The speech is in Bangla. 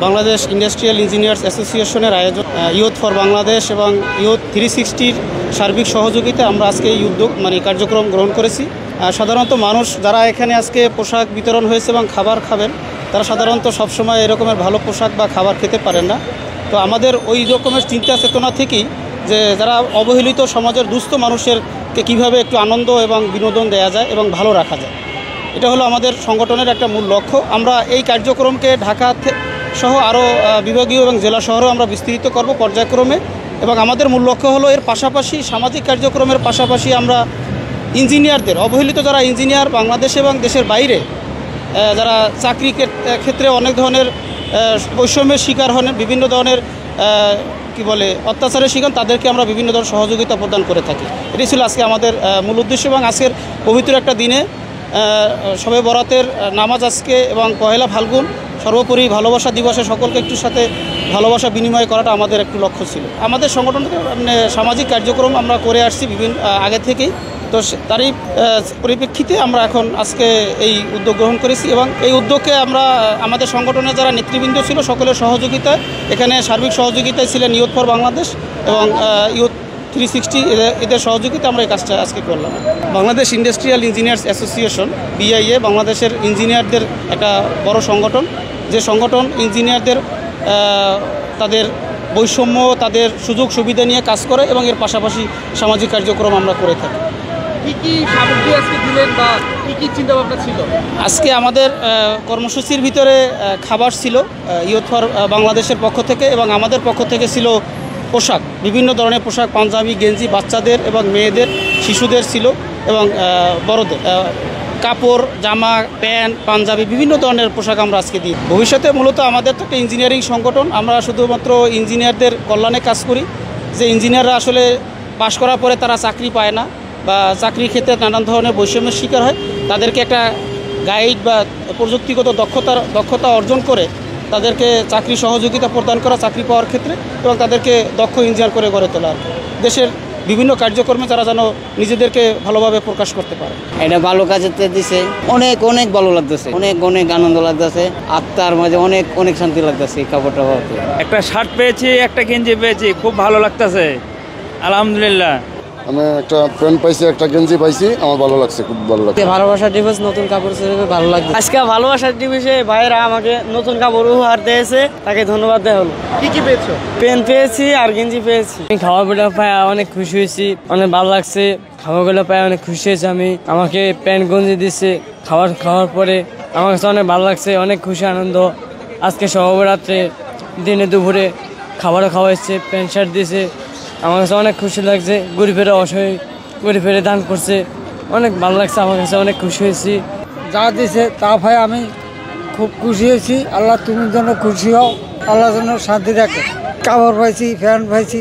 বাংলাদেশ ইন্ডাস্ট্রিয়াল ইঞ্জিনিয়ার্স অ্যাসোসিয়েশনের আয়োজন ইউথ ফর বাংলাদেশ এবং ইউথ 360-র সার্বিক সহযোগিতা আমরা আজকে এই উদ্যোগ কার্যক্রম গ্রহণ করেছি। সাধারণত মানুষ যারা এখানে আজকে পোশাক বিতরণ হয়েছে এবং খাবার খাবেন, তারা সাধারণত সবসময় এরকমের ভালো পোশাক বা খাবার খেতে পারেন না। তো আমাদের ওই রকমের চিন্তা চেতনা থেকেই যে যারা অবহেলিত সমাজের দুস্থ মানুষেরকে কীভাবে একটু আনন্দ এবং বিনোদন দেওয়া যায় এবং ভালো রাখা যায়, এটা হলো আমাদের সংগঠনের একটা মূল লক্ষ্য। আমরা এই কার্যক্রমকে ঢাকা সহ আরও বিভাগীয় এবং জেলা শহরেও আমরা বিস্তৃত করব পর্যায়ক্রমে, এবং আমাদের মূল লক্ষ্য হলো এর পাশাপাশি সামাজিক কার্যক্রমের পাশাপাশি আমরা ইঞ্জিনিয়ারদের, অবহেলিত যারা ইঞ্জিনিয়ার বাংলাদেশে এবং দেশের বাইরে যারা চাকরি ক্ষেত্রে অনেক ধরনের বৈষম্যের শিকার হন, বিভিন্ন ধরনের অত্যাচারের শিকার, তাদেরকে আমরা বিভিন্ন ধরনের সহযোগিতা প্রদান করে থাকি। এটি ছিল আজকে আমাদের মূল উদ্দেশ্য। এবং আজকের পবিত্র একটা দিনে শবে বরাতের নামাজ আজকে এবং পহেলা ফাল্গুন, সর্বোপরি ভালোবাসা দিবসে সকলকে একটু সাথে ভালোবাসা বিনিময় করাটা আমাদের একটু লক্ষ্য ছিল। আমাদের সংগঠন থেকে সামাজিক কার্যক্রম আমরা করে আসছি আগে থেকেই, তো তারই পরিপ্রেক্ষিতে আমরা এখন আজকে এই উদ্যোগ গ্রহণ করেছি। এবং এই উদ্যোগকে আমরা আমাদের সংগঠনের যারা নেতৃবৃন্দ ছিল সকলের সহযোগিতায়, এখানে সার্বিক সহযোগিতায় ছিলেন ইউথ ফর বাংলাদেশ এবং ইউথ 360 এদের সহযোগিতা আমরা এই কাজটা আজকে করলাম। Bangladesh industrial engineers association BIA বাংলাদেশের ইঞ্জিনিয়ারদের একটা বড় সংগঠন, যে সংগঠন ইঞ্জিনিয়ারদের তাদের বৈষম্য, তাদের সুযোগ সুবিধা নিয়ে কাজ করে এবং এর পাশাপাশি সামাজিক কার্যক্রম আমরা করে থাকি। কী কী সামগ্রী আজকে দিলেন বা কী কী চিন্তাভাবনা ছিল? আজকে আমাদের কর্মসূচির ভিতরে খাবার ছিল ইউথ ফর বাংলাদেশের পক্ষ থেকে, এবং আমাদের পক্ষ থেকে ছিল পোশাক, বিভিন্ন ধরনের পোশাক, পাঞ্জাবি, গেঞ্জি, বাচ্চাদের এবং মেয়েদের, শিশুদের ছিল, এবং বড়দের কাপড়, জামা, প্যান্ট, পাঞ্জাবি, বিভিন্ন ধরনের পোশাক আমরা আজকে দিই। ভবিষ্যতে মূলত আমাদের তো একটা ইঞ্জিনিয়ারিং সংগঠন, আমরা শুধুমাত্র ইঞ্জিনিয়ারদের কল্যাণে কাজ করি। যে ইঞ্জিনিয়াররা আসলে পাশ করার পরে তারা চাকরি পায় না বা চাকরির ক্ষেত্রে নানান ধরনের বৈষম্যের শিকার হয়, তাদেরকে একটা গাইড বা প্রযুক্তিগত দক্ষতা অর্জন করে তাদেরকে চাকরি সহযোগিতা প্রদান করা চাকরি পাওয়ার ক্ষেত্রে, এবং তাদেরকে দক্ষ ইঞ্জিনিয়ার করে গড়ে তোলা দেশের বিভিন্ন কার্যক্রমে তারা যেন নিজেদেরকে ভালোভাবে প্রকাশ করতে পারে। এটা ভালো কাজে দিছে, অনেক অনেক ভালো লাগতেছে, অনেক অনেক আনন্দ লাগতেছে, আত্মার মাঝে অনেক অনেক শান্তি লাগতেছে। এই কাপড়টা একটা শার্ট পেয়েছি, একটা গেঞ্জি পেয়েছি, খুব ভালো লাগতেছে আলহামদুলিল্লাহ। আমি একটা প্যান্ট পাইছি, একটা গেঞ্জি পাইছি, আমার ভালো লাগছে, খুব ভালো লাগছে। ভালোবাসার দিবস, নতুন কাপড় ভালো লাগছে। আজকে ভালোবাসার দিবসে ভাইরা আমাকে নতুন কাপড় উপহার দিয়েছে, তাকে ধন্যবাদ দেওয়া হলো। কি কি পেয়েছো? প্যান্ট পেয়েছি আর গেঞ্জি পেয়েছি। আমি খাবারগুলো পাই অনেক খুশি হয়েছি, অনেক ভালো লাগছে। খাবারগুলো পাই অনেক খুশি হয়েছে আমি। আমাকে প্যান্ট গেঞ্জি দিচ্ছে খাওয়ার পরে, আমার কাছে অনেক ভালো লাগছে, অনেক খুশি আনন্দ। আজকে সহবরাত্রে দিনে দুপুরে খাবারও খাওয়াইছে, প্যান্ট শার্ট দিয়েছে, আমার কাছে অনেক খুশি লাগছে। গরিবেরা অসহায় গরিবেরা দান করছে, অনেক ভালো লাগছে, আমার কাছে অনেক খুশি হয়েছি। যা দিয়েছে তা ভাই আমি খুব খুশি হয়েছি। আল্লাহ তুমি যেন খুশি হও, আল্লাহ যেন শান্তি রাখে। কাপড় পাইছি, ফ্যান পাইছি।